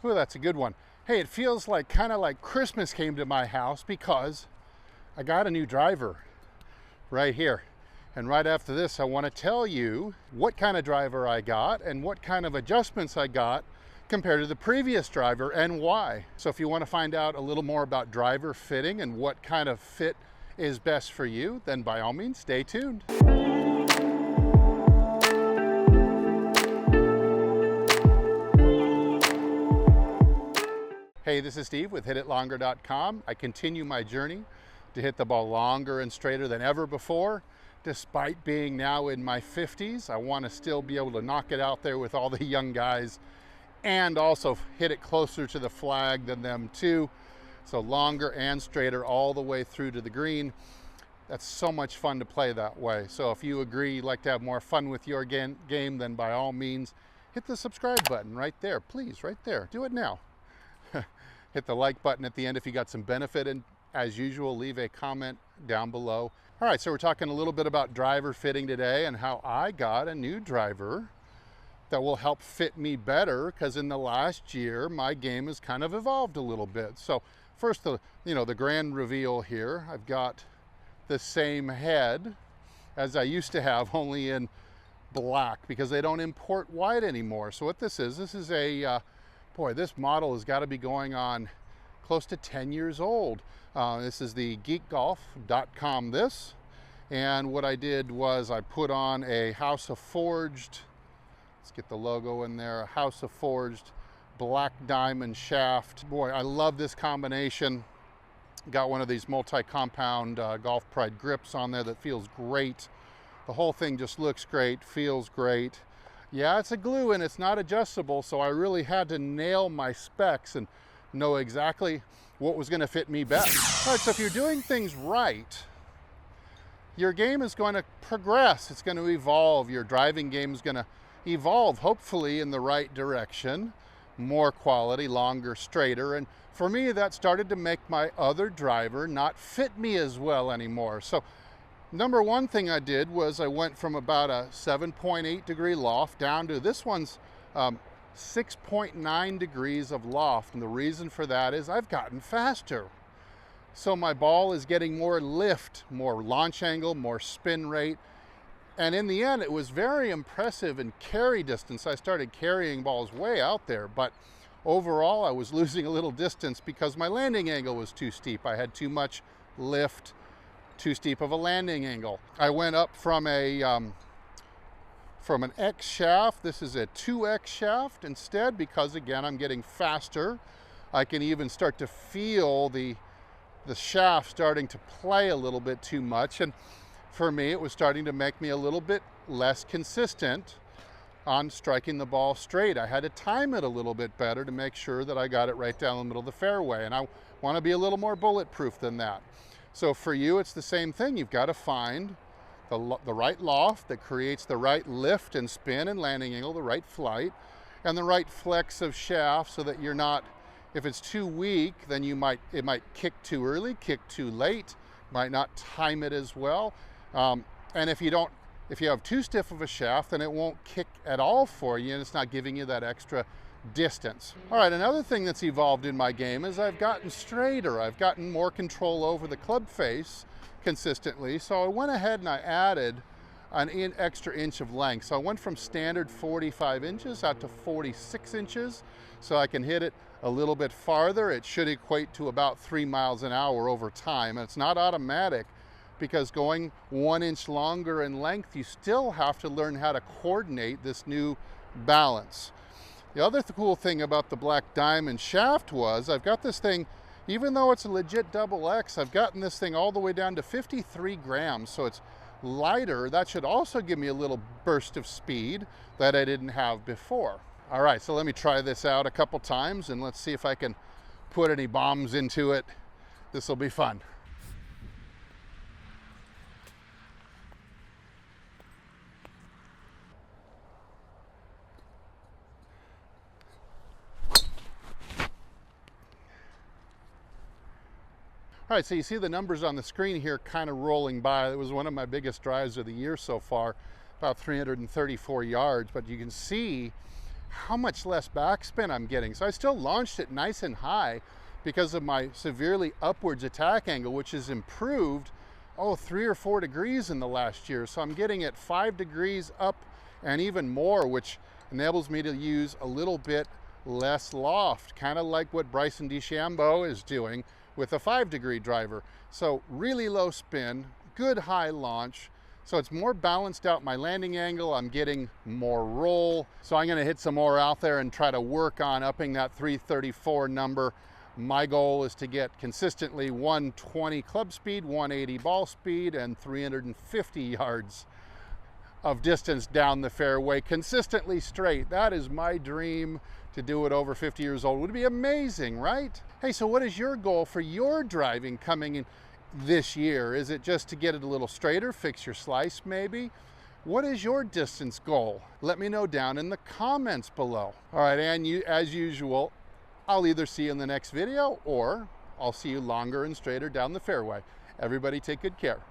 Ooh, that's a good one. Hey, it feels like kind of like Christmas came to my house because I got a new driver right here. And right after this, I want to tell you what kind of driver I got and what kind of adjustments I got compared to the previous driver and why. So if you want to find out a little more about driver fitting and what kind of fit is best for you, then by all means, stay tuned. Hey, this is Steve with HitItLonger.com. I continue my journey to hit the ball longer and straighter than ever before. Despite being now in my 50s, I want to still be able to knock it out there with all the young guys and also hit it closer to the flag than them too. So longer and straighter all the way through to the green. That's so much fun to play that way. So if you agree you'd like to have more fun with your game, then by all means, hit the subscribe button right there. Please, right there. Do it now. Hit the like button at the end if you got some benefit, and as usual, leave a comment down below. All right, so we're talking a little bit about driver fitting today and how I got a new driver that will help fit me better, because in the last year, my game has kind of evolved a little bit. So first, the grand reveal here. I've got the same head as I used to have, only in black, because they don't import white anymore. So what this is a, boy, this model has got to be going on close to 10 years old. This is the geekgolf.com this. And what I did was I put on a House of Forged, let's get the logo in there, a House of Forged black diamond shaft. Boy, I love this combination. Got one of these multi-compound Golf Pride grips on there that feels great. The whole thing just looks great, feels great. Yeah, it's a glue and it's not adjustable, so I really had to nail my specs and know exactly what was going to fit me best. All right, so if you're doing things right, your game is going to progress. It's going to evolve. Your driving game is going to evolve, hopefully in the right direction. More quality, longer, straighter. And for me, that started to make my other driver not fit me as well anymore. So number one thing I did was I went from about a 7.8 degree loft down to this one's 6.9 degrees of loft. And the reason for that is I've gotten faster. So my ball is getting more lift, more launch angle, more spin rate. And in the end, it was very impressive in carry distance. I started carrying balls way out there, but overall I was losing a little distance because my landing angle was too steep. I had too much lift, too steep of a landing angle. I went up from an X shaft. This is a 2X shaft instead, because again, I'm getting faster. I can even start to feel the shaft starting to play a little bit too much. And for me, it was starting to make me a little bit less consistent on striking the ball straight. I had to time it a little bit better to make sure that I got it right down the middle of the fairway. And I want to be a little more bulletproof than that. So for you, it's the same thing. You've got to find the right loft that creates the right lift and spin and landing angle, the right flight, and the right flex of shaft, so that you're not, if it's too weak, then it might kick too early, kick too late, might not time it as well. And if you have too stiff of a shaft, then it won't kick at all for you, and it's not giving you that extra distance. All right, another thing that's evolved in my game is I've gotten straighter. I've gotten more control over the club face consistently. So I went ahead and I added an extra inch of length. So I went from standard 45 inches out to 46 inches. So I can hit it a little bit farther. It should equate to about 3 miles an hour over time. And it's not automatic, because going 1 inch longer in length, you still have to learn how to coordinate this new balance. The other cool thing about the black diamond shaft was I've got this thing, even though it's a legit double X, I've gotten this thing all the way down to 53 grams. So it's lighter. That should also give me a little burst of speed that I didn't have before. All right, so let me try this out a couple times and let's see if I can put any bombs into it. This will be fun. All right, so you see the numbers on the screen here kind of rolling by. It was one of my biggest drives of the year so far, about 334 yards, but you can see how much less backspin I'm getting. So I still launched it nice and high because of my severely upwards attack angle, which has improved, 3 or 4 degrees in the last year. So I'm getting it 5 degrees up and even more, which enables me to use a little bit less loft, kind of like what Bryson DeChambeau is doing with a 5-degree driver. So really low spin, good high launch. So it's more balanced out my landing angle. I'm getting more roll. So I'm gonna hit some more out there and try to work on upping that 334 number. My goal is to get consistently 120 club speed, 180 ball speed, and 350 yards of distance down the fairway, consistently straight. That is my dream. To do it over 50 years old would be amazing, right? Hey, so what is your goal for your driving coming in this year? Is it just to get it a little straighter, fix your slice maybe? What is your distance goal? Let me know down in the comments below. All right, and as usual, I'll either see you in the next video or I'll see you longer and straighter down the fairway. Everybody take good care.